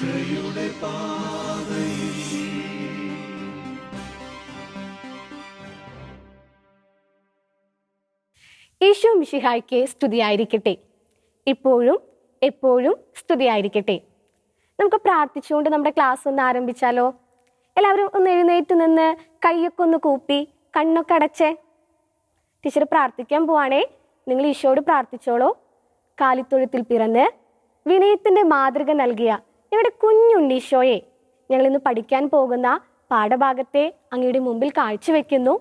രക്ഷയുടെ പാതയിൽ ഈശോ മിശിഹായ്ക്ക് സ്തുതിയായിരിക്കട്ടെ. ഇപ്പോഴും എപ്പോഴും സ്തുതിയായിരിക്കട്ടെ. നമുക്ക് പ്രാർത്ഥിച്ചുകൊണ്ട് നമ്മുടെ ക്ലാസ് ഒന്ന് ആരംഭിച്ചാലോ? എല്ലാവരും ഒന്ന് എഴുന്നേറ്റ് നിന്ന് കൈയൊക്കെ ഒന്ന് കൂപ്പി കണ്ണൊക്കെ അടച്ചേ. ടീച്ചർ പ്രാർത്ഥിക്കാൻ പോവാണേ. നിങ്ങൾ ഈശോയോട് പ്രാർത്ഥിച്ചോളൂ. കാലിത്തൊഴുത്തിൽ പിറന്ന് വിനയത്തിന്റെ മാതൃക നൽകിയ ഞങ്ങളുടെ കുഞ്ഞുണ്ണീശോയെ, ഞങ്ങളിന്ന് പഠിക്കാൻ പോകുന്ന പാഠഭാഗത്തെ അങ്ങയുടെ മുമ്പിൽ കാഴ്ചവെക്കുന്നു.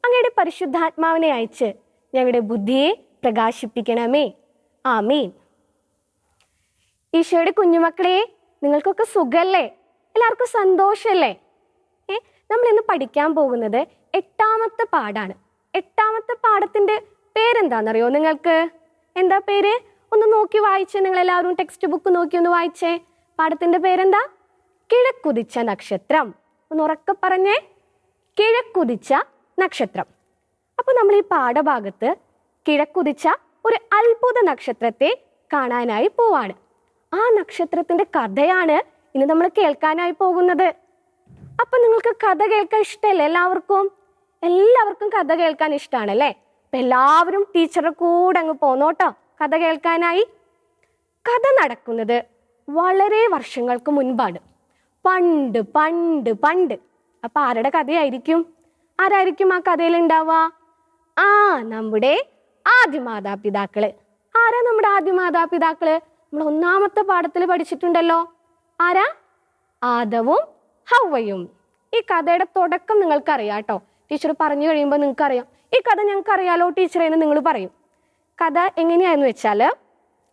അങ്ങയുടെ പരിശുദ്ധാത്മാവിനെ അയച്ച് ഞങ്ങളുടെ ബുദ്ധിയെ പ്രകാശിപ്പിക്കണമേ. ആമീൻ. ഈശോയുടെ കുഞ്ഞുമക്കളെ, നിങ്ങൾക്കൊക്കെ സുഖല്ലേ? എല്ലാവർക്കും സന്തോഷല്ലേ? നമ്മൾ ഇന്ന് പഠിക്കാൻ പോകുന്നത് 8ാമത്തെ പാഠാണ്. 8ാമത്തെ പാഠത്തിന്റെ പേരെന്താണെന്നറിയോ നിങ്ങൾക്ക്? എന്താ പേര്? ഒന്ന് നോക്കി വായിച്ചേ. നിങ്ങൾ എല്ലാവരും ടെക്സ്റ്റ് ബുക്ക് നോക്കി ഒന്ന് വായിച്ചേ. പാഠത്തിന്റെ പേരെന്താ? കിഴക്കുദിച്ച നക്ഷത്രം. ഒന്ന് ഉറക്കെ പറഞ്ഞേ, കിഴക്കുദിച്ച നക്ഷത്രം. അപ്പൊ നമ്മൾ ഈ പാഠഭാഗത്ത് കിഴക്കുദിച്ച ഒരു അത്ഭുത നക്ഷത്രത്തെ കാണാനായി പോവാണ്. ആ നക്ഷത്രത്തിന്റെ കഥയാണ് ഇന്ന് നമ്മൾ കേൾക്കാനായി പോകുന്നത്. അപ്പൊ നിങ്ങൾക്ക് കഥ കേൾക്കാൻ ഇഷ്ടമല്ലേ? എല്ലാവർക്കും കഥ കേൾക്കാൻ ഇഷ്ടമാണല്ലേ? അപ്പൊ എല്ലാവരും ടീച്ചറുടെ കൂടെ അങ്ങ് പോന്നോട്ടോ കഥ കേൾക്കാനായി. കഥ നടക്കുന്നത് വളരെ വർഷങ്ങൾക്ക് മുൻപാണ്. പണ്ട് പണ്ട് പണ്ട്. അപ്പൊ ആരുടെ കഥയായിരിക്കും? ആരായിരിക്കും ആ കഥയിൽ ഉണ്ടാവുക? നമ്മുടെ ആദിമാതാപിതാക്കള്. ആരാ നമ്മുടെ ആദിമാതാപിതാക്കള്? നമ്മൾ 1ാമത്തെ പാഠത്തിൽ പഠിച്ചിട്ടുണ്ടല്ലോ. ആരാ? ആദവും ഹവ്വയും. ഈ കഥയുടെ തുടക്കം നിങ്ങൾക്ക് അറിയാം കേട്ടോ. ടീച്ചർ പറഞ്ഞു കഴിയുമ്പോൾ നിങ്ങൾക്ക് അറിയാം, ഈ കഥ ഞങ്ങൾക്ക് അറിയാലോ ടീച്ചറെ എന്ന് നിങ്ങൾ പറയും. കഥ എങ്ങനെയാന്ന് വെച്ചാല്,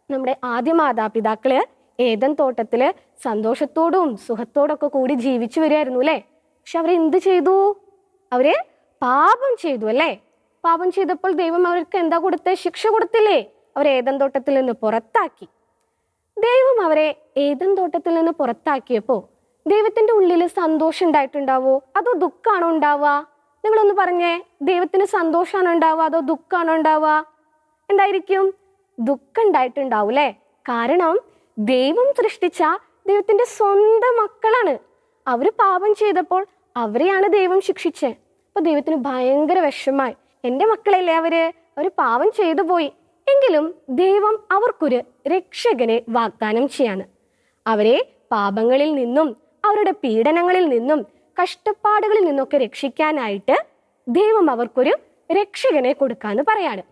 നമ്മുടെ ആദിമാതാപിതാക്കള് ഏദൻ തോട്ടത്തില് സന്തോഷത്തോടും സുഖത്തോടും ഒക്കെ കൂടി ജീവിച്ചു വരികയായിരുന്നു അല്ലേ? പക്ഷെ അവരെന്ത് ചെയ്തു? അവര് പാപം ചെയ്തു അല്ലേ? പാപം ചെയ്തപ്പോൾ ദൈവം അവർക്ക് എന്താ കൊടുത്തേ? ശിക്ഷ കൊടുത്തില്ലേ? അവരെ ഏദൻ തോട്ടത്തിൽ നിന്ന് പുറത്താക്കി. ദൈവം അവരെ ഏദൻ തോട്ടത്തിൽ നിന്ന് പുറത്താക്കിയപ്പോ ദൈവത്തിന്റെ ഉള്ളിൽ സന്തോഷം ഉണ്ടായിട്ടുണ്ടാവോ അതോ ദുഃഖാണോ ഉണ്ടാവുക? നിങ്ങളൊന്ന് പറഞ്ഞേ. ദൈവത്തിന് സന്തോഷമാണോ ഉണ്ടാവുക അതോ ദുഃഖാണോ ഉണ്ടാവുക? എന്തായിരിക്കും? ദുഃഖം ഉണ്ടായിട്ടുണ്ടാവും അല്ലേ? കാരണം ദൈവം സൃഷ്ടിച്ച ദൈവത്തിന്റെ സ്വന്തം മക്കളാണ്. അവര് പാപം ചെയ്തപ്പോൾ അവരെയാണ് ദൈവം ശിക്ഷിച്ചത്. അപ്പൊ ദൈവത്തിന് ഭയങ്കര വിഷമായി. എൻ്റെ മക്കളല്ലേ അവര് പാപം ചെയ്തു പോയി. എങ്കിലും ദൈവം അവർക്കൊരു രക്ഷകനെ വാഗ്ദാനം ചെയ്യാണ്. അവരെ പാപങ്ങളിൽ നിന്നും അവരുടെ പീഡനങ്ങളിൽ നിന്നും കഷ്ടപ്പാടുകളിൽ നിന്നൊക്കെ രക്ഷിക്കാനായിട്ട് ദൈവം അവർക്കൊരു രക്ഷകനെ കൊടുക്കാന്ന് പറയാണ്.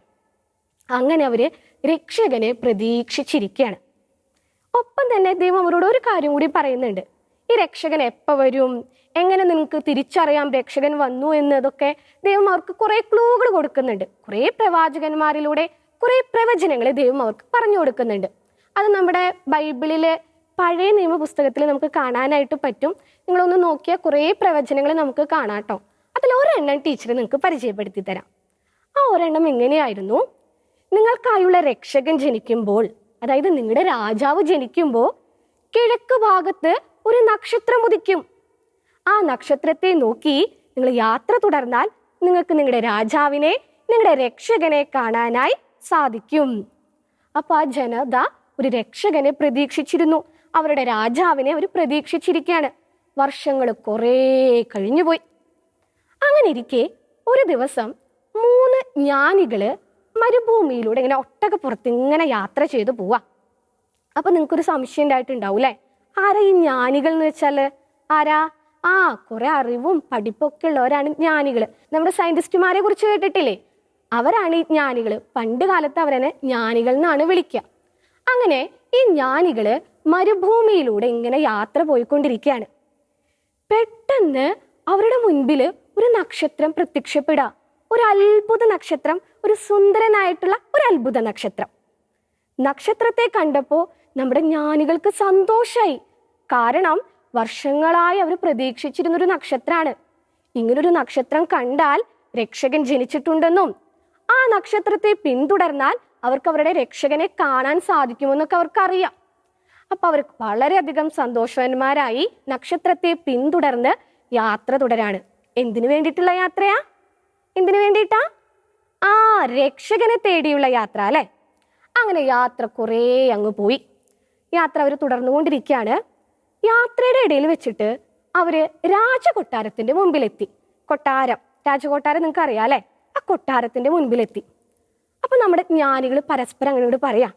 അങ്ങനെ അവര് രക്ഷകനെ പ്രതീക്ഷിച്ചിരിക്കുകയാണ്. ഒപ്പം തന്നെ ദൈവം അവരോട് ഒരു കാര്യം കൂടി പറയുന്നുണ്ട്. ഈ രക്ഷകൻ എപ്പോൾ വരും, എങ്ങനെ നിങ്ങൾക്ക് തിരിച്ചറിയാം രക്ഷകൻ വന്നു എന്നതൊക്കെ ദൈവം അവർക്ക് കുറെ ക്ലൂകൾ കൊടുക്കുന്നുണ്ട്. കുറെ പ്രവാചകന്മാരിലൂടെ കുറെ പ്രവചനങ്ങൾ ദൈവം അവർക്ക് പറഞ്ഞു കൊടുക്കുന്നുണ്ട്. അത് നമ്മുടെ ബൈബിളിലെ പഴയ നിയമ പുസ്തകത്തിൽ നമുക്ക് കാണാനായിട്ട് പറ്റും. നിങ്ങളൊന്ന് നോക്കിയാൽ കുറെ പ്രവചനങ്ങൾ നമുക്ക് കാണാം കേട്ടോ. അതിൽ ഒരെണ്ണം ടീച്ചർ നിങ്ങൾക്ക് പരിചയപ്പെടുത്തി തരാം. ആ ഒരെണ്ണം എങ്ങനെയായിരുന്നു? നിങ്ങൾക്കായുള്ള രക്ഷകൻ ജനിക്കുമ്പോൾ, അതായത് നിങ്ങളുടെ രാജാവ് ജനിക്കുമ്പോൾ കിഴക്ക് ഭാഗത്ത് ഒരു നക്ഷത്രം ഉദിക്കും. ആ നക്ഷത്രത്തെ നോക്കി നിങ്ങൾ യാത്ര തുടർന്നാൽ നിങ്ങൾക്ക് നിങ്ങളുടെ രാജാവിനെ, നിങ്ങളുടെ രക്ഷകനെ കാണാനായി സാധിക്കും. അപ്പൊ ആ ജനത ഒരു രക്ഷകനെ പ്രതീക്ഷിച്ചിരുന്നു. അവരുടെ രാജാവിനെ അവർ പ്രതീക്ഷിച്ചിരിക്കുകയാണ്. വർഷങ്ങൾ കുറേ കഴിഞ്ഞുപോയി. അങ്ങനെ ഇരിക്കെ ഒരു ദിവസം 3 ജ്ഞാനികള് മരുഭൂമിയിലൂടെ ഇങ്ങനെ ഒട്ടകപ്പുറത്ത് ഇങ്ങനെ യാത്ര ചെയ്തു പോവാ. അപ്പൊ നിങ്ങൾക്കൊരു സംശയം ഉണ്ടായിട്ടുണ്ടാവും അല്ലേ? ആരാ ഈ ജ്ഞാനികൾ എന്ന് വെച്ചാല്? ആരാ? കുറെ അറിവും പഠിപ്പൊക്കെ ഉള്ളവരാണ് ജ്ഞാനികള്. നമ്മുടെ സയന്റിസ്റ്റുമാരെ കുറിച്ച് കേട്ടിട്ടില്ലേ? അവരാണ് ഈ ജ്ഞാനികള്. പണ്ട് കാലത്ത് അവരെ ജ്ഞാനികൾ എന്നാണ് വിളിക്കുക. അങ്ങനെ ഈ ജ്ഞാനികള് മരുഭൂമിയിലൂടെ ഇങ്ങനെ യാത്ര പോയിക്കൊണ്ടിരിക്കുകയാണ്. പെട്ടെന്ന് അവരുടെ മുൻപില് ഒരു നക്ഷത്രം പ്രത്യക്ഷപ്പെടാ. ഒരു അത്ഭുത നക്ഷത്രം, ഒരു സുന്ദരനായിട്ടുള്ള ഒരു അത്ഭുത നക്ഷത്രം. നക്ഷത്രത്തെ കണ്ടപ്പോ നമ്മുടെ ജ്ഞാനികൾക്ക് സന്തോഷായി. കാരണം വർഷങ്ങളായി അവർ പ്രതീക്ഷിച്ചിരുന്നൊരു നക്ഷത്രമാണ്. ഇങ്ങനൊരു നക്ഷത്രം കണ്ടാൽ രക്ഷകൻ ജനിച്ചിട്ടുണ്ടെന്നും ആ നക്ഷത്രത്തെ പിന്തുടർന്നാൽ അവർക്ക് അവരുടെ രക്ഷകനെ കാണാൻ സാധിക്കുമെന്നൊക്കെ അവർക്കറിയാം. അപ്പൊ അവർ വളരെയധികം സന്തോഷവാന്മാരായി നക്ഷത്രത്തെ പിന്തുടർന്ന് യാത്ര തുടരാണ്. എന്തിനു വേണ്ടിയിട്ടുള്ള യാത്രയാ? എന്തിനു വേണ്ടിയിട്ടാ? രക്ഷകനെ തേടിയുള്ള യാത്ര അല്ലെ? അങ്ങനെ യാത്ര കുറേ അങ്ങ് പോയി. യാത്ര അവർ തുടർന്നുകൊണ്ടിരിക്കുകയാണ്. യാത്രയുടെ ഇടയിൽ വെച്ചിട്ട് അവര് രാജകൊട്ടാരത്തിന്റെ മുമ്പിലെത്തി. രാജകൊട്ടാരം നിങ്ങൾക്ക് അറിയാം അല്ലെ? ആ കൊട്ടാരത്തിന്റെ മുൻപിലെത്തി. അപ്പൊ നമ്മുടെ ജ്ഞാനികൾ പരസ്പരം അങ്ങോട്ട് പറയാം,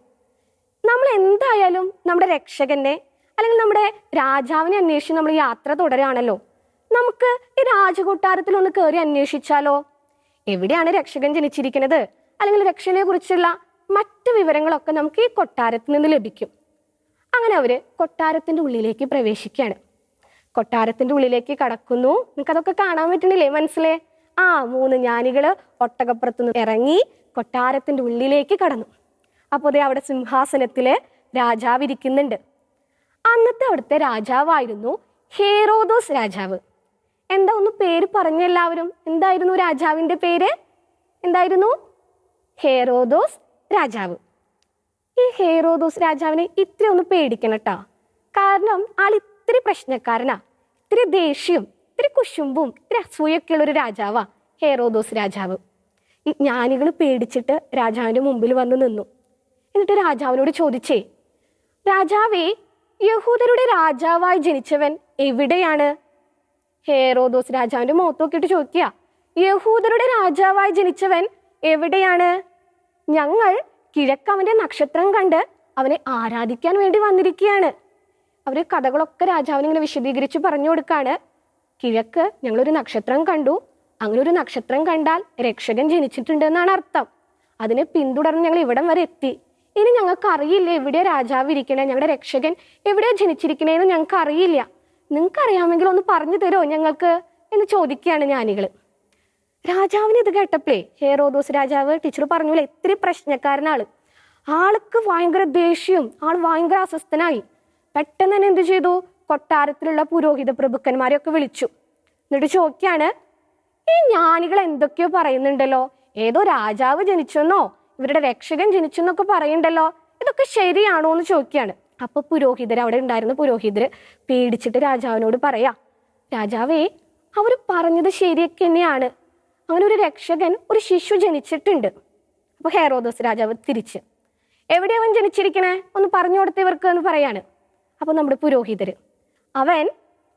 നമ്മൾ എന്തായാലും നമ്മുടെ രക്ഷകനെ അല്ലെങ്കിൽ നമ്മുടെ രാജാവിനെ അന്വേഷിച്ച് നമ്മൾ യാത്ര തുടരുകയാണല്ലോ, നമുക്ക് ഈ രാജകൊട്ടാരത്തിൽ ഒന്ന് കയറി അന്വേഷിച്ചാലോ? എവിടെയാണ് രക്ഷകൻ ജനിച്ചിരിക്കുന്നത് അല്ലെങ്കിൽ രക്ഷകനെ കുറിച്ചുള്ള മറ്റു വിവരങ്ങളൊക്കെ നമുക്ക് ഈ കൊട്ടാരത്തിൽ നിന്ന് ലഭിക്കും. അങ്ങനെ അവര് കൊട്ടാരത്തിന്റെ ഉള്ളിലേക്ക് പ്രവേശിക്കുകയാണ്. കൊട്ടാരത്തിന്റെ ഉള്ളിലേക്ക് കടക്കുന്നു. നിങ്ങൾക്ക് അതൊക്കെ കാണാൻ പറ്റണില്ലേ? മനസ്സിലേ? 3 ജ്ഞാനികള് ഒട്ടകപ്പുറത്തു നിന്ന് ഇറങ്ങി കൊട്ടാരത്തിന്റെ ഉള്ളിലേക്ക് കടന്നു. അപ്പോൾ ദേ അവിടെ സിംഹാസനത്തില് രാജാവ് ഇരിക്കുന്നുണ്ട്. അന്നത്തെ അവിടുത്തെ രാജാവായിരുന്നു ഹേറോദോസ് രാജാവ്. എന്താ ഒന്ന് പേര് പറഞ്ഞ എല്ലാവരും? എന്തായിരുന്നു രാജാവിന്റെ പേര്? എന്തായിരുന്നു? ഹേറോദോസ് രാജാവ്. ഈ ഹേറോദോസ് രാജാവിനെ ഇത്തിരി ഒന്ന് പേടിക്കണം കേട്ടോ. കാരണം ആൾ ഇത്തിരി പ്രശ്നക്കാരനാ, ഇത്തിരി ദേഷ്യം, ഇത്തിരി കുശുമ്പും ഇത്തിരി അസൂയൊക്കെയുള്ള ഒരു രാജാവാ ഹേറോദോസ് രാജാവ്. ഈ ജ്ഞാനികൾ പേടിച്ചിട്ട് രാജാവിന്റെ മുമ്പിൽ വന്ന് നിന്നു. എന്നിട്ട് രാജാവിനോട് ചോദിച്ചേ, രാജാവേ, യഹൂദരുടെ രാജാവായി ജനിച്ചവൻ എവിടെയാണ്? ഹേറോദോസ് രാജാവിന്റെ മുഖത്ത് നോക്കിയിട്ട് ചോദിക്കുക, യഹൂദരുടെ രാജാവായി ജനിച്ചവൻ എവിടെയാണ്? ഞങ്ങൾ കിഴക്ക് അവന്റെ നക്ഷത്രം കണ്ട് അവനെ ആരാധിക്കാൻ വേണ്ടി വന്നിരിക്കുകയാണ്. അവര് കഥകളൊക്കെ രാജാവിന് ഇങ്ങനെ വിശദീകരിച്ച് പറഞ്ഞു കൊടുക്കാണ്. കിഴക്ക് ഞങ്ങളൊരു നക്ഷത്രം കണ്ടു, അങ്ങനെ ഒരു നക്ഷത്രം കണ്ടാൽ രക്ഷകൻ ജനിച്ചിട്ടുണ്ട് എന്നാണ് അർത്ഥം. അതിനെ പിന്തുടർന്ന് ഞങ്ങൾ ഇവിടം വരെ എത്തി. ഇനി ഞങ്ങൾക്ക് അറിയില്ല എവിടെയാ രാജാവ് ഇരിക്കണേ, ഞങ്ങളുടെ രക്ഷകൻ എവിടെയാ ജനിച്ചിരിക്കണേന്ന് ഞങ്ങൾക്ക് അറിയില്ല. നിങ്ങൾക്ക് അറിയാമെങ്കിൽ ഒന്ന് പറഞ്ഞു തരുമോ ഞങ്ങൾക്ക് എന്ന് ചോദിക്കുകയാണ് ജ്ഞാനികള്. രാജാവിന് ഇത് കേട്ടപ്പോഴേ ഹേറോദോസ് രാജാവ്, ടീച്ചർ പറഞ്ഞൂലെ ഇത്തിരി പ്രശ്നക്കാരനാള്, ആൾക്ക് ഭയങ്കര ദേഷ്യം, ആൾ ഭയങ്കര അസ്വസ്ഥനായി. പെട്ടെന്ന് തന്നെ എന്ത് ചെയ്തു? കൊട്ടാരത്തിലുള്ള പുരോഹിത പ്രഭുക്കന്മാരെയൊക്കെ വിളിച്ചു. എന്നിട്ട് ചോദിക്കാണ്, ഈ ജ്ഞാനികൾ എന്തൊക്കെയോ പറയുന്നുണ്ടല്ലോ, ഏതോ രാജാവ് ജനിച്ചെന്നോ ഇവരുടെ രക്ഷകൻ ജനിച്ചെന്നൊക്കെ പറയുന്നുണ്ടല്ലോ, ഇതൊക്കെ ശരിയാണോ എന്ന് ചോദിക്കുകയാണ്. അപ്പൊ പുരോഹിതർ, അവിടെ ഉണ്ടായിരുന്ന പുരോഹിതര് പേടിച്ചിട്ട് രാജാവിനോട് പറയാ, രാജാവേ, അവര് പറഞ്ഞത് ശരിയൊക്കെ തന്നെയാണ്, അങ്ങനെ ഒരു രക്ഷകൻ, ഒരു ശിശു ജനിച്ചിട്ടുണ്ട്. അപ്പൊ ഹേറോദോസ് രാജാവ് തിരിച്ച്, എവിടെയാ അവൻ ജനിച്ചിരിക്കണേ ഒന്ന് പറഞ്ഞു കൊടുത്തവർക്ക് എന്ന് പറയാണ്. അപ്പൊ നമ്മുടെ പുരോഹിതര്, അവൻ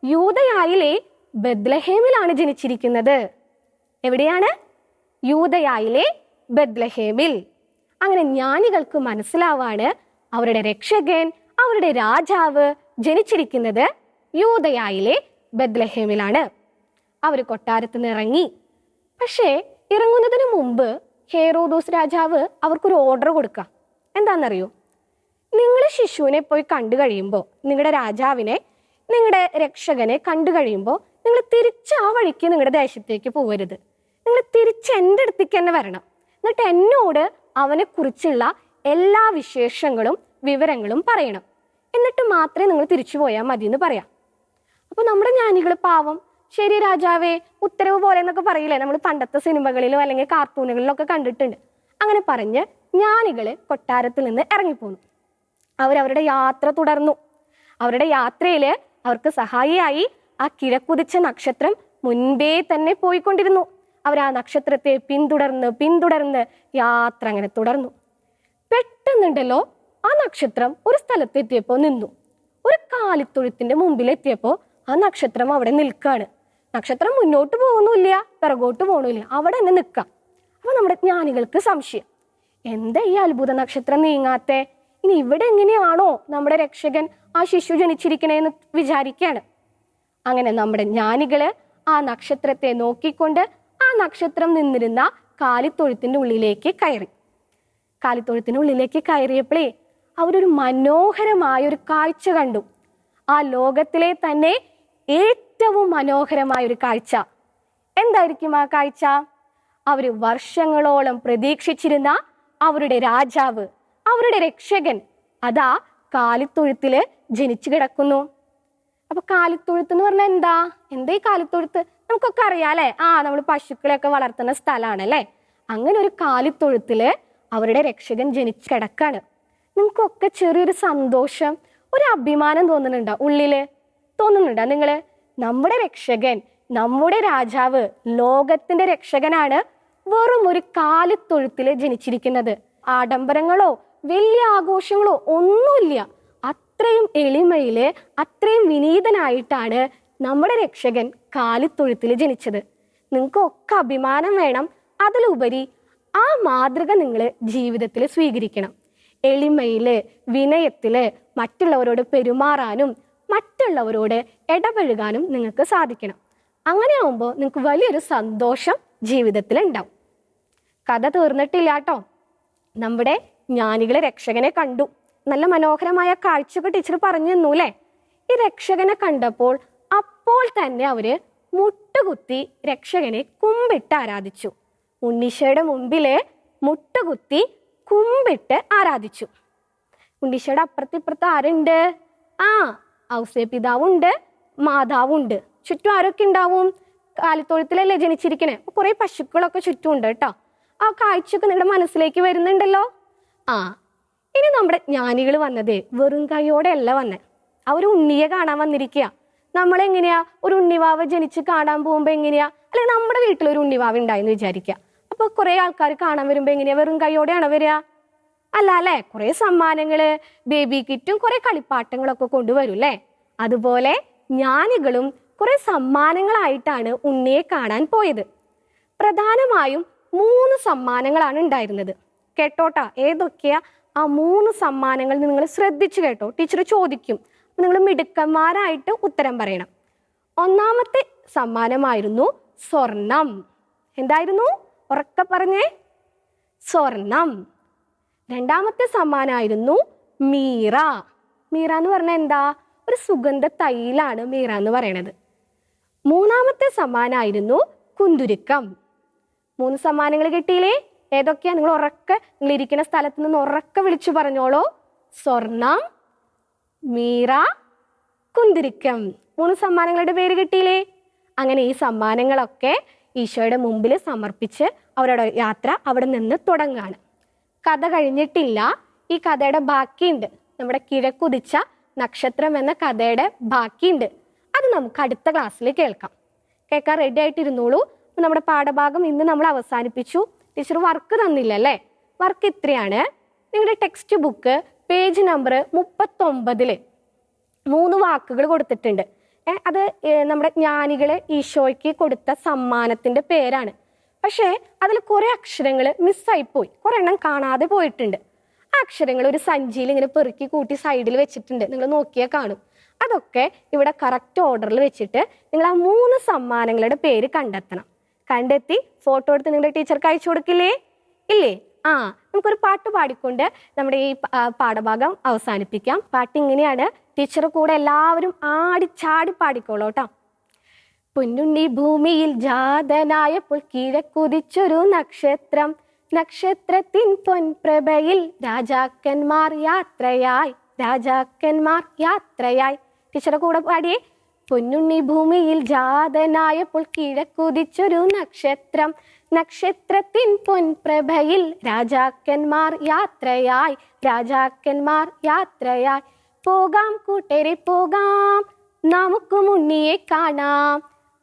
യൂദയായിലെ ബെത്ലഹേമിലാണ് ജനിച്ചിരിക്കുന്നത്. എവിടെയാണ്? യൂദയായിലെ ബെത്ലഹേമിൽ. അങ്ങനെ ജ്ഞാനികൾക്ക് മനസ്സിലാവാണ് അവരുടെ രക്ഷകൻ, അവരുടെ രാജാവ് ജനിച്ചിരിക്കുന്നത് യൂദയായിലെ ബെത്ലഹേമിലാണ്. അവർ കൊട്ടാരത്തിൽ നിന്ന് ഇറങ്ങി. പക്ഷേ ഇറങ്ങുന്നതിന് മുമ്പ് ഹേറോദോസ് രാജാവ് അവർക്കൊരു ഓർഡർ കൊടുക്കാം. എന്താണെന്നറിയോ? നിങ്ങൾ ശിശുവിനെ പോയി കണ്ടു കഴിയുമ്പോൾ, നിങ്ങളുടെ രാജാവിനെ, നിങ്ങളുടെ രക്ഷകനെ കണ്ടു കഴിയുമ്പോൾ നിങ്ങൾ തിരിച്ച് ആ വഴിക്ക് നിങ്ങളുടെ ദേശത്തേക്ക് പോകരുത്. നിങ്ങൾ തിരിച്ച് എൻ്റെ അടുത്തേക്ക് തന്നെ വരണം. എന്നിട്ട് എന്നോട് അവനെ കുറിച്ചുള്ള എല്ലാ വിശേഷങ്ങളും വിവരങ്ങളും പറയണം. എന്നിട്ട് മാത്രമേ നിങ്ങൾ തിരിച്ചു പോയാൽ മതി എന്ന് പറയാം. അപ്പൊ നമ്മുടെ ജ്ഞാനികൾ പാവം, ശരി രാജാവേ, ഉത്തരവ് പോലെ എന്നൊക്കെ പറയില്ലേ, നമ്മൾ പണ്ടത്തെ സിനിമകളിലോ അല്ലെങ്കിൽ കാർട്ടൂണുകളിലോ ഒക്കെ കണ്ടിട്ടുണ്ട്. അങ്ങനെ പറഞ്ഞ് ജ്ഞാനികള് കൊട്ടാരത്തിൽ നിന്ന് ഇറങ്ങിപ്പോന്നു. അവരവരുടെ യാത്ര തുടർന്നു. അവരുടെ യാത്രയില് അവർക്ക് സഹായിയായി ആ കിഴക്കുദിച്ച നക്ഷത്രം മുൻപേ തന്നെ പോയിക്കൊണ്ടിരുന്നു. അവർ ആ നക്ഷത്രത്തെ പിന്തുടർന്ന് യാത്ര അങ്ങനെ തുടർന്നു. പെട്ടെന്നുണ്ടല്ലോ ആ നക്ഷത്രം ഒരു സ്ഥലത്തെത്തിയപ്പോ നിന്നു. ഒരു കാലിത്തൊഴുത്തിന്റെ മുമ്പിലെത്തിയപ്പോ ആ നക്ഷത്രം അവിടെ നിൽക്കാണ്. നക്ഷത്രം മുന്നോട്ട് പോകുന്നില്ല, പിറകോട്ട് പോകണില്ല, അവിടെ തന്നെ നിൽക്കാം. അപ്പൊ നമ്മുടെ ജ്ഞാനികൾക്ക് സംശയം, എന്താ ഈ അത്ഭുത നക്ഷത്രം നീങ്ങാത്തെ? ഇനി ഇവിടെ എങ്ങനെയാണോ നമ്മുടെ രക്ഷകൻ, ആ ശിശു ജനിച്ചിരിക്കണേന്ന് വിചാരിക്കുകയാണ്. അങ്ങനെ നമ്മുടെ ജ്ഞാനികള് ആ നക്ഷത്രത്തെ നോക്കിക്കൊണ്ട് ആ നക്ഷത്രം നിന്നിരുന്ന കാലിത്തൊഴുത്തിന്റെ ഉള്ളിലേക്ക് കയറി. കാലിത്തൊഴുത്തിന്റെ ഉള്ളിലേക്ക് കയറിയപ്പോഴേ അവരൊരു മനോഹരമായ ഒരു കാഴ്ച കണ്ടു. ആ ലോകത്തിലെ തന്നെ ഏറ്റവും മനോഹരമായ ഒരു കാഴ്ച. എന്തായിരിക്കും ആ കാഴ്ച? അവര് വർഷങ്ങളോളം പ്രതീക്ഷിച്ചിരുന്ന അവരുടെ രാജാവ്, അവരുടെ രക്ഷകൻ അതാ കാലിത്തൊഴുത്തില് ജനിച്ചു കിടക്കുന്നു. അപ്പൊ കാലിത്തൊഴുത്ത് എന്ന് പറഞ്ഞാൽ എന്താ ഈ കാലിത്തൊഴുത്ത്? നമുക്കൊക്കെ അറിയാലേ, നമ്മൾ പശുക്കളെയൊക്കെ വളർത്തുന്ന സ്ഥലമാണല്ലേ. അങ്ങനെ ഒരു കാലിത്തൊഴുത്തില് അവരുടെ രക്ഷകൻ ജനിച്ചു കിടക്കാണ്. നിങ്ങൾക്കൊക്കെ ചെറിയൊരു സന്തോഷം, ഒരു അഭിമാനം തോന്നുന്നുണ്ടോ? ഉള്ളില് തോന്നുന്നുണ്ടോ നിങ്ങള്? നമ്മുടെ രക്ഷകൻ, നമ്മുടെ രാജാവ്, ലോകത്തിന്റെ രക്ഷകനാണ് വെറും ഒരു കാലിത്തൊഴുത്തില് ജനിച്ചിരിക്കുന്നത്. ആഡംബരങ്ങളോ വലിയ ആഘോഷങ്ങളോ ഒന്നുമില്ല. അത്രയും എളിമയില് അത്രയും വിനീതനായിട്ടാണ് നമ്മുടെ രക്ഷകൻ കാലിത്തൊഴുത്തിൽ ജനിച്ചത്. നിങ്ങൾക്കൊക്കെ അഭിമാനം വേണം. അതിലുപരി ആ മാതൃക നിങ്ങൾ ജീവിതത്തിൽ സ്വീകരിക്കണം. എളിമയില് വിനയത്തില് മറ്റുള്ളവരോട് പെരുമാറാനും മറ്റുള്ളവരോട് ഇടപഴകാനും നിങ്ങൾക്ക് സാധിക്കണം. അങ്ങനെ ആവുമ്പോൾ നിങ്ങൾക്ക് വലിയൊരു സന്തോഷം ജീവിതത്തിൽ ഉണ്ടാവും. കഥ തീർന്നിട്ടില്ല കേട്ടോ. നമ്മുടെ ജ്ഞാനികളെ രക്ഷകനെ കണ്ടു. നല്ല മനോഹരമായ കാഴ്ചയൊക്കെ ടീച്ചർ പറഞ്ഞു തന്നു അല്ലേ? ഈ രക്ഷകനെ കണ്ടപ്പോൾ അപ്പോൾ തന്നെ അവര് മുട്ടുകുത്തി രക്ഷകനെ കുമ്പിട്ട് ആരാധിച്ചു. ഉണ്ണീശോയുടെ മുമ്പില് മുട്ടുകുത്തി കുമ്പിട്ട് ആരാധിച്ചു. ഉണ്ണീശോയുടെ അപ്പുറത്തിപ്പുറത്ത് ആരുണ്ട്? ഔസേപ്പിതാവുണ്ട്, മാതാവുണ്ട്. ചുറ്റും ആരൊക്കെ ഉണ്ടാവും? കാലിത്തൊഴുത്തിലല്ലേ ജനിച്ചിരിക്കണേ. കുറെ പശുക്കളൊക്കെ ചുറ്റും ഉണ്ട് കേട്ടോ. ആ കാഴ്ചയൊക്കെ നിങ്ങളുടെ മനസ്സിലേക്ക് വരുന്നുണ്ടല്ലോ. ഇനി നമ്മുടെ ജ്ഞാനികൾ വന്നത് വെറും കൈയോടെ അല്ല വന്നേ. അവർ ഉണ്ണിയെ കാണാൻ വന്നിരിക്കുക. നമ്മളെങ്ങനെയാ ഒരു ഉണ്ണിവാവ ജനിച്ച് കാണാൻ പോകുമ്പോ എങ്ങനെയാ? അല്ലെങ്കിൽ നമ്മുടെ വീട്ടിലൊരു ഉണ്ണിവാവ ഉണ്ടായെന്ന് വിചാരിക്കുക. അപ്പൊ കുറെ ആൾക്കാർ കാണാൻ വരുമ്പോ എങ്ങനെയാ? വെറും കൈയോടെയാണോ വരിക? അല്ല അല്ലേ? കുറെ സമ്മാനങ്ങള്, ബേബി കിറ്റും കുറെ കളിപ്പാട്ടങ്ങളൊക്കെ കൊണ്ടുവരും അല്ലേ? അതുപോലെ ജ്ഞാനികളും കുറെ സമ്മാനങ്ങളായിട്ടാണ് ഉണ്ണിയെ കാണാൻ പോയത്. പ്രധാനമായും 3 സമ്മാനങ്ങളാണ് ഉണ്ടായിരുന്നത്. കേട്ടോട്ടാ, ഏതൊക്കെയാ ആ 3 സമ്മാനങ്ങൾ? നിങ്ങൾ ശ്രദ്ധിച്ചു കേട്ടോ. ടീച്ചർ ചോദിക്കും, നിങ്ങൾ മിടുക്കന്മാരായിട്ട് ഉത്തരം പറയണം. ഒന്നാമത്തെ സമ്മാനമായിരുന്നു സ്വർണം. എന്തായിരുന്നു? ഉറക്കെ പറഞ്ഞേ. സ്വർണം. രണ്ടാമത്തെ സമ്മാനമായിരുന്നു മീറ. മീറ എന്ന് പറഞ്ഞാൽ എന്താ? ഒരു സുഗന്ധ തൈലാണ് മീറ എന്ന് പറയണത്. മൂന്നാമത്തെ സമ്മാനമായിരുന്നു കുന്തുരുക്കം. 3 സമ്മാനങ്ങൾ കിട്ടിയില്ലേ? ഏതൊക്കെയാ? നിങ്ങൾ ഉറക്കെ, നിങ്ങൾ ഇരിക്കുന്ന സ്ഥലത്ത് നിന്ന് ഉറക്കെ വിളിച്ചു പറഞ്ഞോളൂ. സ്വർണം, മീറ, കുന്തിരിക്കം. 3 സമ്മാനങ്ങളുടെ പേര് കിട്ടിയില്ലേ? അങ്ങനെ ഈ സമ്മാനങ്ങളൊക്കെ ഈശോയുടെ മുമ്പിൽ സമർപ്പിച്ച് അവരുടെ യാത്ര അവിടെ നിന്ന് തുടങ്ങാണ്. കഥ കഴിഞ്ഞിട്ടില്ല. ഈ കഥയുടെ ബാക്കിയുണ്ട്. നമ്മുടെ കിഴക്കുദിച്ച നക്ഷത്രം എന്ന കഥയുടെ ബാക്കിയുണ്ട്. അത് നമുക്ക് അടുത്ത ക്ലാസ്സിൽ കേൾക്കാം. കേൾക്കാൻ റെഡി ആയിട്ടിരുന്നോളൂ. നമ്മുടെ പാഠഭാഗം ഇന്ന് നമ്മൾ അവസാനിപ്പിച്ചു. ടീച്ചർ വർക്ക് തന്നില്ല അല്ലേ? വർക്ക് ഇത്രയാണ്. നിങ്ങളുടെ ടെക്സ്റ്റ് ബുക്ക് പേജ് നമ്പർ 39 3 വാക്കുകൾ കൊടുത്തിട്ടുണ്ട്. അത് നമ്മുടെ ജ്ഞാനികള് ഈശോയ്ക്ക് കൊടുത്ത സമ്മാനത്തിന്റെ പേരാണ്. പക്ഷേ അതിൽ കുറെ അക്ഷരങ്ങൾ മിസ്സായിപ്പോയി. കുറെ എണ്ണം കാണാതെ പോയിട്ടുണ്ട്. ആ അക്ഷരങ്ങൾ ഒരു സഞ്ചിയിൽ ഇങ്ങനെ പെറുക്കി കൂട്ടി സൈഡിൽ വെച്ചിട്ടുണ്ട്. നിങ്ങൾ നോക്കിയാൽ കാണും. അതൊക്കെ ഇവിടെ കറക്റ്റ് ഓർഡറിൽ വെച്ചിട്ട് നിങ്ങൾ ആ 3 സമ്മാനങ്ങളുടെ പേര് കണ്ടെത്തണം. കണ്ടെത്തി ഫോട്ടോ എടുത്ത് നിങ്ങളുടെ ടീച്ചർക്ക് അയച്ചു കൊടുക്കില്ലേ? ഇല്ലേ? നമുക്കൊരു പാട്ട് പാടിക്കൊണ്ട് നമ്മുടെ ഈ പാഠഭാഗം അവസാനിപ്പിക്കാം. പാട്ട് ഇങ്ങനെയാണ്. ടീച്ചർ കൂടെ എല്ലാവരും ആടിച്ചാടി പാടിക്കോളൂ കേട്ടോ. പൊന്നുണ്ണി ഭൂമിയിൽ ജാതനായപ്പോൾ കിഴക്കുദിച്ചൊരു നക്ഷത്രം, നക്ഷത്രത്തിൻ പൊൻപ്രഭയിൽ രാജാക്കന്മാർ യാത്രയായി, രാജാക്കന്മാർ യാത്രയായി. ടീച്ചറുടെ കൂടെ പാടിയേ. പൊന്നുണ്ണി ഭൂമിയിൽ ജാതനായപ്പോൾ കിഴക്കുദിച്ചൊരു നക്ഷത്രം, നക്ഷത്രത്തിൻ പൊൻപ്രഭയിൽ രാജാക്കന്മാർ യാത്രയായി, രാജാക്കന്മാർ യാത്രയായി. പോകാം കൂട്ടരെ പോകാം, നമുക്ക് ഉണ്ണിയെ കാണാം.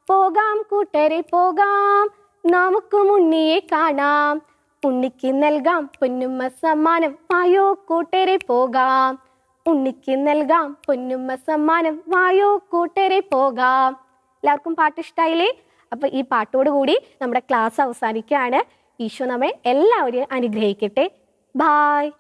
പോകാം കൂട്ടരെ പോകാം, നമുക്ക് ഉണ്ണിയെ കാണാം. ഉണ്ണിക്ക് നൽകാം പൊന്നുമ്മ സമ്മാനം, വായോ കൂട്ടരെ പോകാം. ഉണ്ണിക്ക് നൽകാം പൊന്നുമ്മ സമ്മാനം, വായോ കൂട്ടരെ പോകാം. എല്ലാവർക്കും പാട്ട് ഇഷ്ടായില്ലേ? അപ്പൊ ഈ പാട്ടോട് കൂടി നമ്മുടെ ക്ലാസ് അവസാനിക്കുകയാണ്. ഈശോ നമ്മെ എല്ലാവരെയും അനുഗ്രഹിക്കട്ടെ. ബായ്.